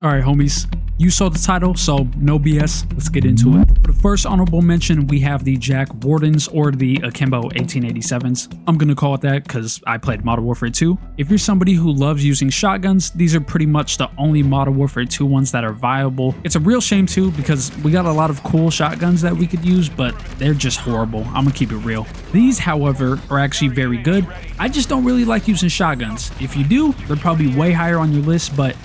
Alright homies, you saw the title, so no BS, let's get into it. For the first honorable mention, we have the Jack Wardens, or the Akimbo 1887s. I'm gonna call it that because I played Modern Warfare 2. If you're somebody who loves using shotguns, these are pretty much the only Modern Warfare 2 ones that are viable. It's a real shame too, because we got a lot of cool shotguns that we could use, but they're just horrible. I'm gonna keep it real. These, however, are actually very good. I just don't really like using shotguns. If you do, they're probably way higher on your list, but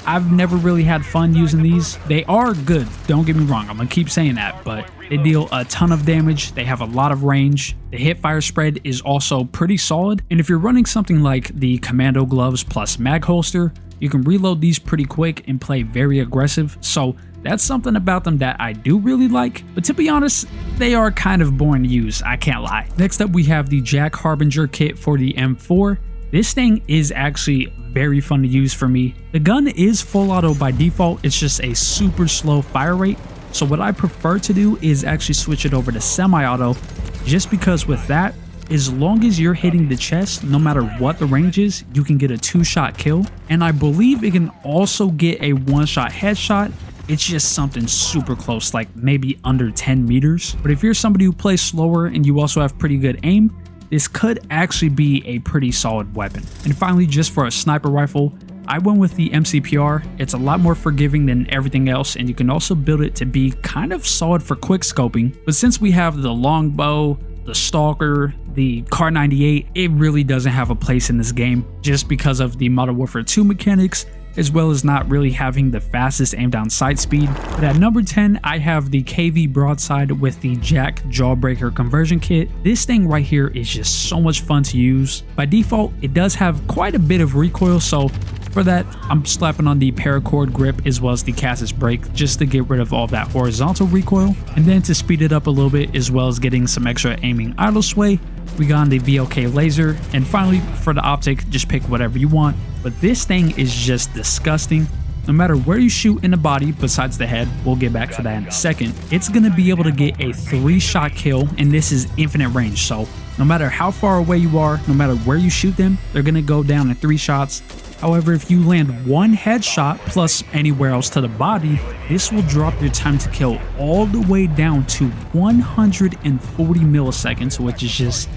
I've never really had fun using these. They are good, don't get me wrong, I'm gonna keep saying that, but they deal a ton of damage, they have a lot of range, the hip fire spread is also pretty solid, and if you're running something like the commando gloves plus mag holster, you can reload these pretty quick and play very aggressive, so that's something about them that I do really like, but to be honest, they are kind of boring to use, I can't lie. Next up we have the Jack Harbinger Kit for the M4. This thing is actually very fun to use for me. The gun is full auto by default, it's just a super slow fire rate. So what I prefer to do is actually switch it over to semi-auto, just because with that, as long as you're hitting the chest, no matter what the range is, you can get a 2-shot kill. And I believe it can also get a 1-shot headshot. It's just something super close, like maybe under 10 meters. But if you're somebody who plays slower and you also have pretty good aim, this could actually be a pretty solid weapon. And finally, just for a sniper rifle, I went with the MCPR. It's a lot more forgiving than everything else, and you can also build it to be kind of solid for quick scoping. But since we have the longbow, the Stalker, the Kar 98, it really doesn't have a place in this game just because of the Modern Warfare 2 mechanics, as well as not really having the fastest aim down sight speed. But at number 10, I have the KV Broadside with the Jack Jawbreaker conversion kit. This thing right here is just so much fun to use. By default, it does have quite a bit of recoil, so for that, I'm slapping on the paracord grip as well as the Cassis brake just to get rid of all that horizontal recoil. And then to speed it up a little bit, as well as getting some extra aiming idle sway, we got on the VLK laser. And finally, for the optic, just pick whatever you want. But this thing is just disgusting. No matter where you shoot in the body besides the head, we'll get back to that in a second, it's going to be able to get a 3-shot kill, and this is infinite range. So no matter how far away you are, no matter where you shoot them, they're going to go down in 3 shots. However, if you land 1 headshot plus anywhere else to the body, this will drop your time to kill all the way down to 140 milliseconds, which is just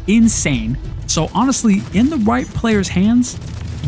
insane. So honestly, in the right player's hands,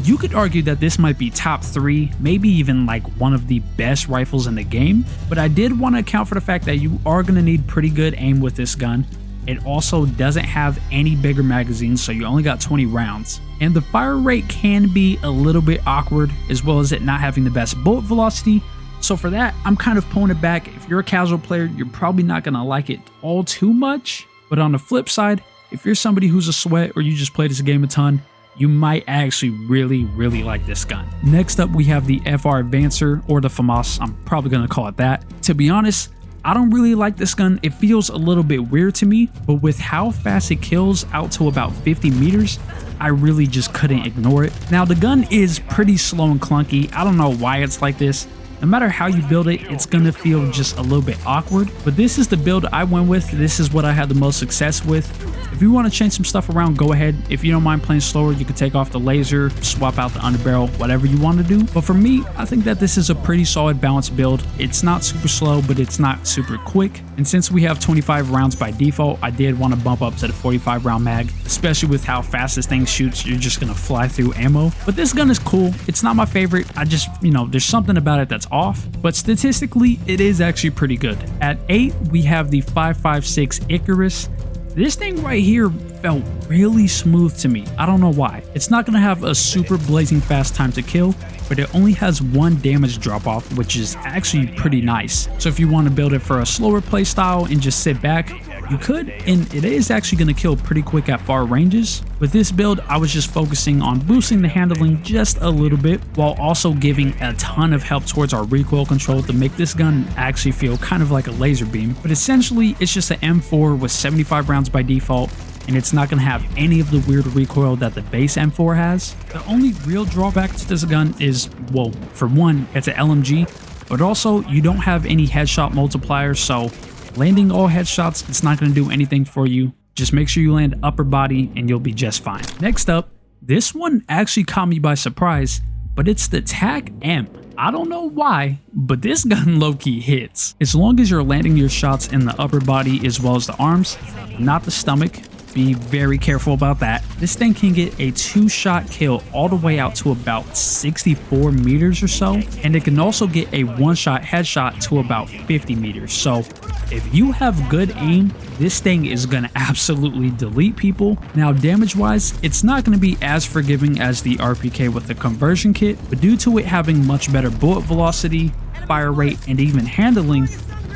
you could argue that this might be top 3, maybe even like one of the best rifles in the game. But I did want to account for the fact that you are going to need pretty good aim with this gun. It also doesn't have any bigger magazines, so you only got 20 rounds. And the fire rate can be a little bit awkward, as well as it not having the best bullet velocity. So for that, I'm kind of pulling it back. If you're a casual player, you're probably not going to like it all too much. But on the flip side, if you're somebody who's a sweat or you just play this game a ton, you might actually really like this gun. Next up, we have the FR Advancer, or the FAMAS. I'm probably going to call it that. To be honest, I don't really like this gun. It feels a little bit weird to me, but with how fast it kills out to about 50 meters, I really just couldn't ignore it. Now, the gun is pretty slow and clunky. I don't know why it's like this. No matter how you build it, it's gonna feel just a little bit awkward, but this is the build I went with. This is what I had the most success with. If you want to change some stuff around, go ahead. If you don't mind playing slower, you can take off the laser, swap out the underbarrel, whatever you want to do. But for me, I think that this is a pretty solid balanced build. It's not super slow, but it's not super quick. And since we have 25 rounds by default, I did want to bump up to the 45 round mag, especially with how fast this thing shoots. You're just gonna fly through ammo. But this gun is cool. It's not my favorite. I just, there's something about it that's off, but statistically, it is actually pretty good. At 8, we have the 5.56 Icarus. This thing right here felt really smooth to me. I don't know why. It's not going to have a super blazing fast time to kill, but it only has 1 damage drop off, which is actually pretty nice. So if you want to build it for a slower play style and just sit back, you could, and it is actually going to kill pretty quick at far ranges. With this build, I was just focusing on boosting the handling just a little bit, while also giving a ton of help towards our recoil control to make this gun actually feel kind of like a laser beam. But essentially, it's just an M4 with 75 rounds by default, and it's not going to have any of the weird recoil that the base M4 has. The only real drawback to this gun is, well, for one, it's an LMG, but also you don't have any headshot multiplier, so landing all headshots, it's not going to do anything for you. Just make sure you land upper body and you'll be just fine. Next up, this one actually caught me by surprise, but it's the TAC M. I don't know why, but this gun low-key hits. As long as you're landing your shots in the upper body as well as the arms, not the stomach. Be very careful about that. This thing can get a 2-shot kill all the way out to about 64 meters or so, and it can also get a 1-shot headshot to about 50 meters. So if you have good aim, this thing is gonna absolutely delete people. Now damage wise, it's not gonna be as forgiving as the RPK with the conversion kit, but due to it having much better bullet velocity, fire rate, and even handling,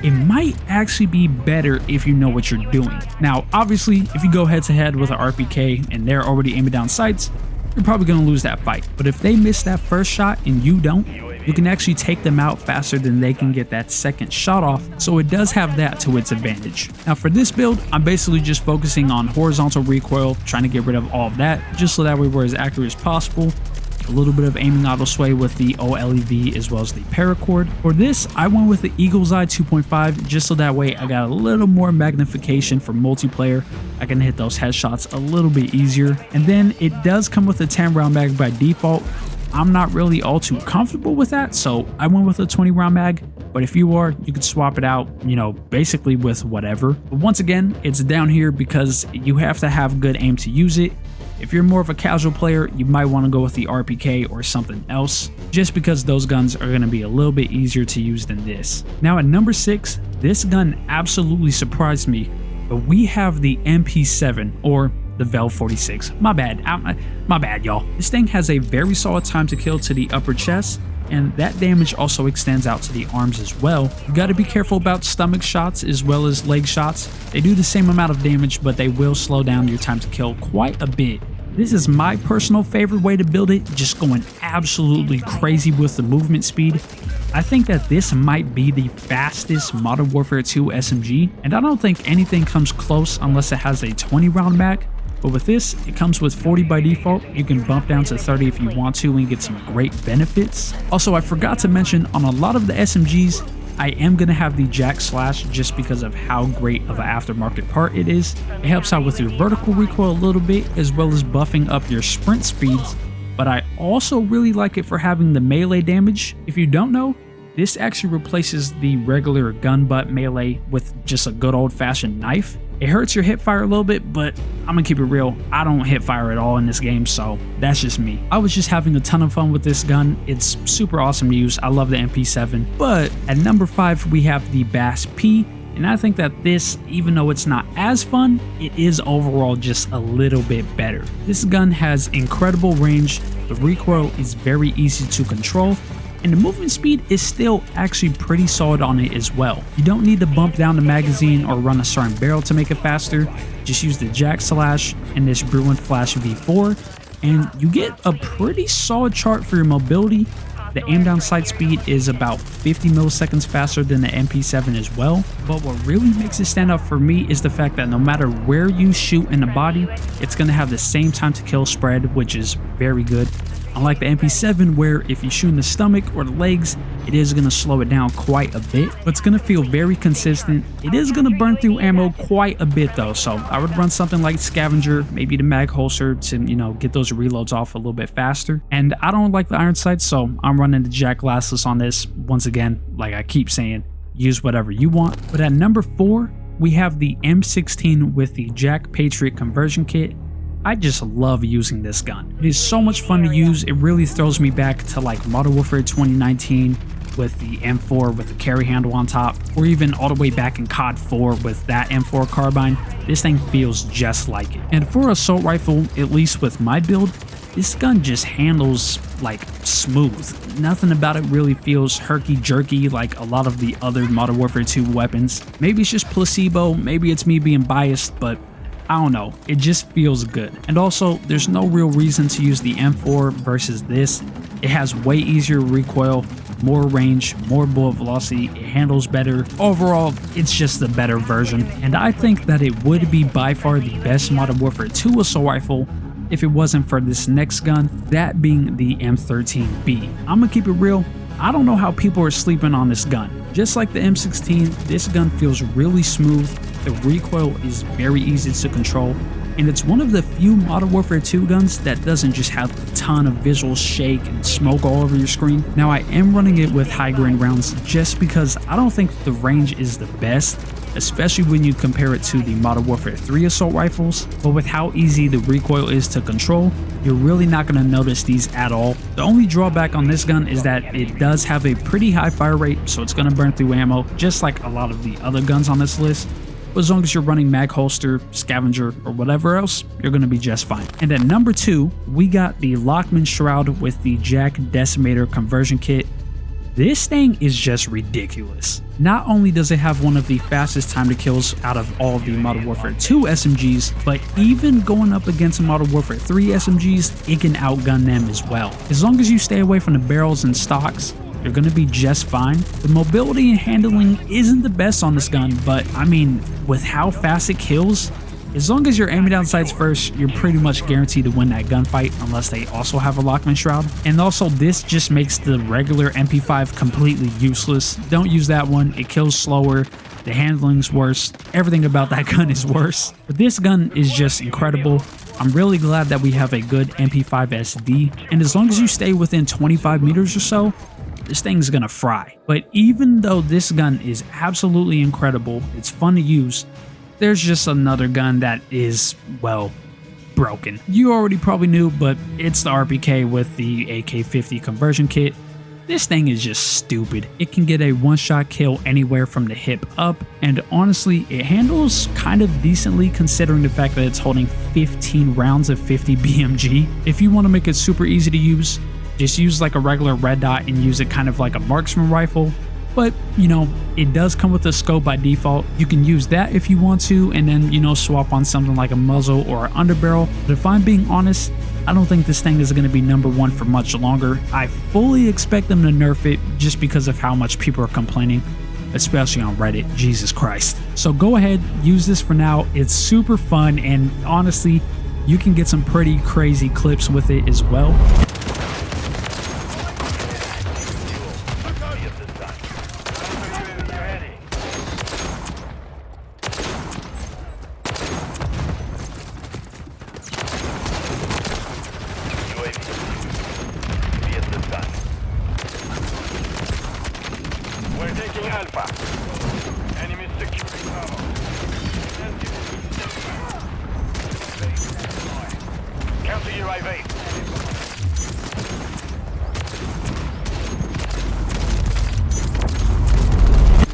it might actually be better if you know what you're doing. Now, obviously, if you go head to head with an RPK and they're already aiming down sights, you're probably gonna lose that fight. But if they miss that first shot and you don't, you can actually take them out faster than they can get that second shot off, so it does have that to its advantage. Now for this build, I'm basically just focusing on horizontal recoil, trying to get rid of all of that, just so that way we're as accurate as possible. A little bit of aiming auto sway with the OLEV as well as the paracord. For this, I went with the Eagle's Eye 2.5 just so that way I got a little more magnification for multiplayer. I can hit those headshots a little bit easier. And then it does come with a 10-round mag by default. I'm not really all too comfortable with that, so I went with a 20-round mag. But if you are, you could swap it out, you know, basically with whatever. But once again, it's down here because you have to have good aim to use it. If you're more of a casual player, you might want to go with the RPK or something else, just because those guns are going to be a little bit easier to use than this. Now at number 6, this gun absolutely surprised me, but we have the MP7 or the Vel 46. My bad, y'all. This thing has a very solid time to kill to the upper chest, and that damage also extends out to the arms as well. You got to be careful about stomach shots as well as leg shots. They do the same amount of damage, but they will slow down your time to kill quite a bit. This is my personal favorite way to build it, just going absolutely crazy with the movement speed. I think that this might be the fastest Modern Warfare 2 SMG, and I don't think anything comes close unless it has a 20-round mag. But with this, it comes with 40 by default. You can bump down to 30 if you want to and get some great benefits. Also, I forgot to mention, on a lot of the SMGs, I am going to have the Jack Slash just because of how great of an aftermarket part it is. It helps out with your vertical recoil a little bit as well as buffing up your sprint speeds, but I also really like it for having the melee damage. If you don't know, this actually replaces the regular gun butt melee with just a good old-fashioned knife. It hurts your hip fire a little bit, but I'm gonna keep it real, I don't hip fire at all in this game, so that's just me. I was just having a ton of fun with this gun. It's super awesome to use. I love the MP7. But at number 5, we have the Bass P, and I think that this, even though it's not as fun, it is overall just a little bit better. This gun has incredible range, the recoil is very easy to control, and the movement speed is still actually pretty solid on it as well. You don't need to bump down the magazine or run a certain barrel to make it faster. Just use the Jack Slash and this Bruin Flash V4, and you get a pretty solid chart for your mobility. The aim down sight speed is about 50 milliseconds faster than the MP7 as well. But what really makes it stand out for me is the fact that no matter where you shoot in the body, it's going to have the same time to kill spread, which is very good. Unlike the MP7, where if you shoot in the stomach or the legs, it is going to slow it down quite a bit, but it's going to feel very consistent. It is going to burn through ammo quite a bit though, so I would run something like Scavenger, maybe the mag holster to, you know, get those reloads off a little bit faster. And I don't like the iron sights, so I'm running the Jack Glassless on this. Once again, like I keep saying, use whatever you want. But at number 4, we have the M16 with the Jack Patriot conversion kit. I just love using this gun. It is so much fun to use. It really throws me back to like Modern Warfare 2019 with the M4 with the carry handle on top, or even all the way back in COD 4 with that M4 carbine. This thing feels just like it. And for an assault rifle, at least with my build, this gun just handles like smooth. Nothing about it really feels herky-jerky like a lot of the other Modern Warfare 2 weapons. Maybe it's just placebo, maybe it's me being biased, but I don't know, it just feels good. And also, there's no real reason to use the M4 versus this. It has way easier recoil, more range, more bullet velocity, it handles better. Overall, it's just the better version. And I think that it would be by far the best Modern Warfare 2 assault rifle if it wasn't for this next gun, that being the M13B. I'm gonna keep it real, I don't know how people are sleeping on this gun. Just like the M16, this gun feels really smooth. The recoil is very easy to control. and it's one of the few Modern Warfare 2 guns that doesn't just have a ton of visual shake and smoke all over your screen. Now I am running it with high grain rounds just because I don't think the range is the best, especially when you compare it to the Modern Warfare 3 assault rifles, but with how easy the recoil is to control, you're really not going to notice these at all. The only drawback on this gun is that it does have a pretty high fire rate, so it's going to burn through ammo, just like a lot of the other guns on this list. But as long as you're running mag holster, scavenger, or whatever else, you're going to be just fine. And at number 2, we got the Lochman Shroud with the Jack Decimator conversion kit. This thing is just ridiculous. Not only does it have one of the fastest time to kills out of all of the Modern Warfare 2 SMGs, but even going up against Modern Warfare 3 SMGs, it can outgun them as well. As long as you stay away from the barrels and stocks, you're going to be just fine. The mobility and handling isn't the best on this gun, but I mean, with how fast it kills, as long as you're aiming down sights first, you're pretty much guaranteed to win that gunfight unless they also have a Lochman Shroud. And also, this just makes the regular MP5 completely useless. Don't use that one. It kills slower. The handling's worse. Everything about that gun is worse. But this gun is just incredible. I'm really glad that we have a good MP5 SD. And as long as you stay within 25 meters or so, this thing's gonna fry. But even though this gun is absolutely incredible, it's fun to use, there's just another gun that is, well, broken. You already probably knew, but it's the RPK with the AK-50 conversion kit. This thing is just stupid. It can get a one-shot kill anywhere from the hip up, and honestly, it handles kind of decently considering the fact that it's holding 15 rounds of 50 BMG. If you want to make it super easy to use, just use like a regular red dot and use it kind of like a marksman rifle. But, you know, it does come with a scope by default. You can use that if you want to, and then, you know, swap on something like a muzzle or an underbarrel. But if I'm being honest, I don't think this thing is going to be number one for much longer. I fully expect them to nerf it just because of how much people are complaining, especially on Reddit. Jesus Christ. So go ahead, use this for now. It's super fun, and honestly, you can get some pretty crazy clips with it as well.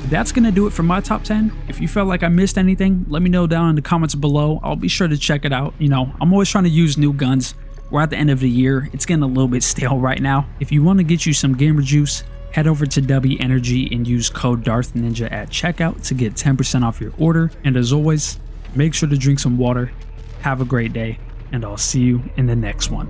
That's gonna do it for my top 10. If you felt like I missed anything, let me know down in the comments below. I'll be sure to check it out. You know, I'm always trying to use new guns. We're at the end of the year. It's getting a little bit stale right now. If you want to get you some gamer juice, head over to W Energy and use code Darth Ninja at checkout to get 10% off your order. And as always, make sure to drink some water. Have a great day, and I'll see you in the next one.